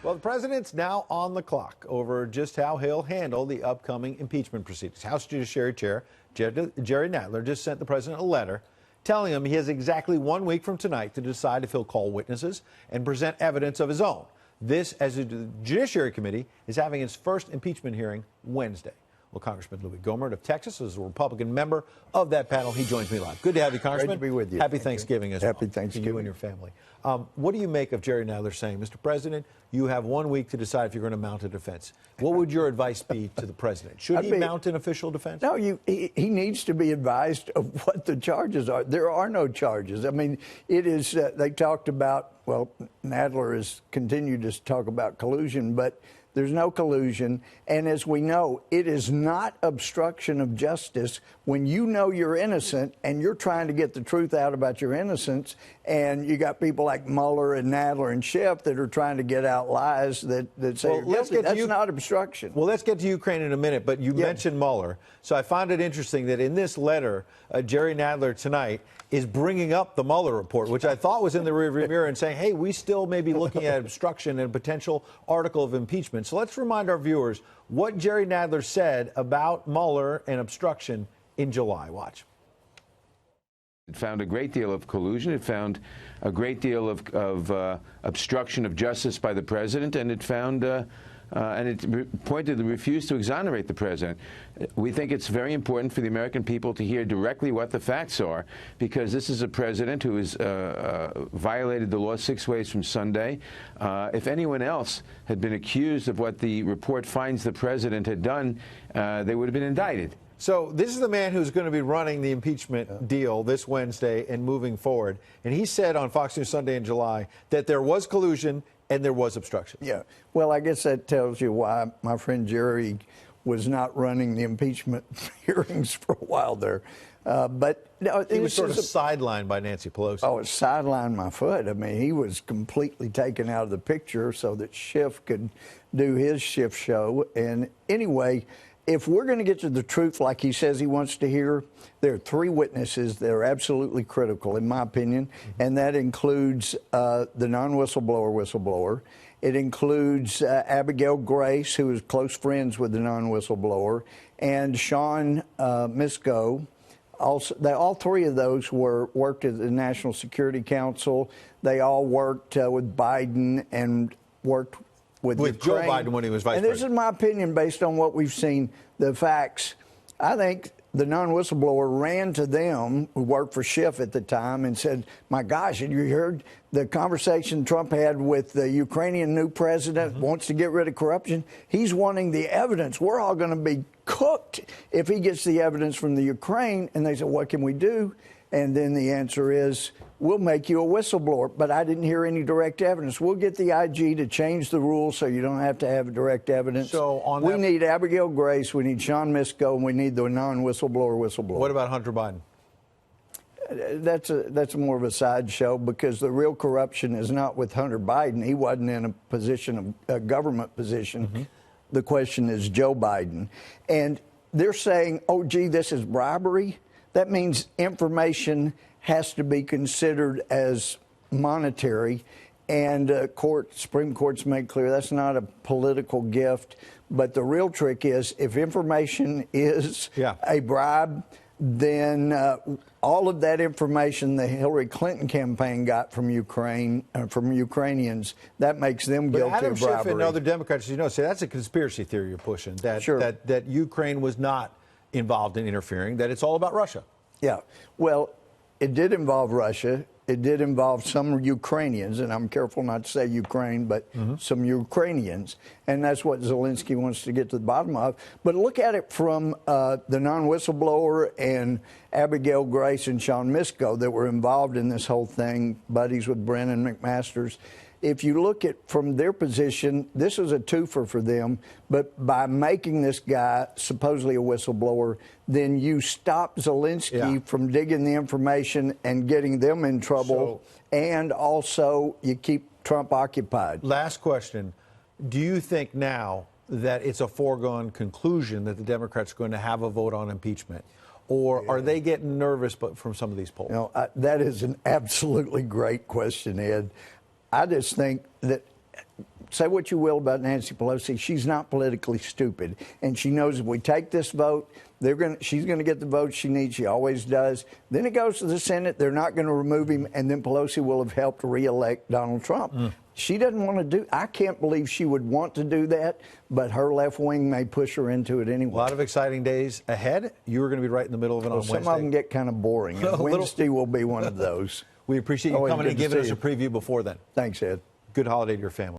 Well, the president's now on the clock over just how he'll handle the upcoming impeachment proceedings. House Judiciary Chair Jerry Nadler just sent the president a letter telling him he has exactly 1 week from tonight to decide if he'll call witnesses and present evidence of his own. This, as the Judiciary Committee is having its first impeachment hearing Wednesday. Well, Congressman Louis Gohmert of Texas is a Republican member of that panel. He joins me live. Good to have you, Congressman. Great to be with you. Happy Thanksgiving as well. Happy Thanksgiving. To you and your family. What do you make of Jerry Nadler saying, Mr. President, you have 1 week to decide if you're going to mount a defense? What would your advice be to the president? Should he mount an official defense? No, he needs to be advised of what the charges are. There are no charges. I mean, it is, they talked about, well, Nadler has continued to talk about collusion, but there's no collusion. And as we know, it is not obstruction of justice when you know you're innocent and you're trying to get the truth out about your innocence. And you got people like Mueller and Nadler and Schiff that are trying to get out lies that say you're guilty. That's not obstruction. Well, let's get to Ukraine in a minute, but you mentioned Mueller. So I found it interesting that in this letter, Jerry Nadler tonight is bringing up the Mueller report, which I thought was in the rearview mirror, and saying, hey, we still may be looking at obstruction and a potential article of impeachment. So let's remind our viewers what Jerry Nadler said about Mueller and obstruction in July. Watch. It found a great deal of collusion. It found a great deal of obstruction of justice by the president, and it found and it pointedly refused to exonerate the president. We think it's very important for the American people to hear directly what the facts are, because this is a president who has violated the law 6 ways from Sunday. If anyone else had been accused of what the report finds the president had done, they would have been indicted. So this is the man who's going to be running the impeachment deal this Wednesday and moving forward. And he said on Fox News Sunday in July that there was collusion and there was obstruction. Yeah. Well, I guess that tells you why my friend Jerry was not running the impeachment hearings for a while there. But no, he was sort of sidelined by Nancy Pelosi. Oh, it sidelined my foot. I mean, he was completely taken out of the picture so that Schiff could do his Schiff show. And anyway, if we're going to get to the truth like he says he wants to hear, there are three witnesses that are absolutely critical, in my opinion, and that includes the non-whistleblower. It includes Abigail Grace, who is close friends with the non-whistleblower, and Sean Misko. Also, all three of those worked at the National Security Council. They all worked with Biden and worked with Joe Biden when he was vice president. And this is my opinion based on what we've seen, the facts. I think the non-whistleblower ran to them, who worked for Schiff at the time, and said, my gosh, have you heard the conversation Trump had with the Ukrainian new president, wants to get rid of corruption? He's wanting the evidence. We're all going to be cooked if he gets the evidence from the Ukraine. And they said, what can we do? And then the answer is, we'll make you a whistleblower. But I didn't hear any direct evidence. We'll get the IG to change the rules so you don't have to have direct evidence. So on we need Abigail Grace, we need Sean Misko, and we need the non-whistleblower. What about Hunter Biden? That's more of a sideshow, because the real corruption is not with Hunter Biden. He wasn't in a position, a government position. The question is Joe Biden. And they're saying, oh, gee, this is bribery. That means information has to be considered as monetary, and Supreme Court's made clear that's not a political gift. But the real trick is, if information is a bribe, then all of that information the Hillary Clinton campaign got from Ukraine, from Ukrainians, that makes them guilty Adam of bribery. Schiff and other Democrats, say that's a conspiracy theory you're pushing, that Ukraine was not involved in interfering, that it's all about Russia. Yeah. Well, it did involve Russia. It did involve some Ukrainians, and I'm careful not to say Ukraine, but some Ukrainians. And that's what Zelensky wants to get to the bottom of. But look at it from the non-whistleblower and Abigail Grace and Sean Misko that were involved in this whole thing, buddies with Brennan McMasters. If you look at from their position, this is a twofer for them. But by making this guy supposedly a whistleblower, then you stop Zelensky from digging the information and getting them in trouble. And also you keep Trump occupied. Last question. Do you think now that it's a foregone conclusion that the Democrats are going to have a vote on impeachment? Or are they getting nervous from some of these polls? That is an absolutely great question, Ed. I just think that say what you will about Nancy Pelosi, she's not politically stupid, and she knows if we take this vote, she's going to get the votes she needs. She always does. Then it goes to the Senate. They're not going to remove him, and then Pelosi will have helped reelect Donald Trump. She doesn't want to do. I can't believe she would want to do that, but her left wing may push her into it anyway. A lot of exciting days ahead. You are going to be right in the middle of it on Wednesday. Some of them get kind of boring. And Wednesday will be one of those. We appreciate you Always coming good and to giving see us a you. preview before then. Thanks, Ed. Good holiday to your family.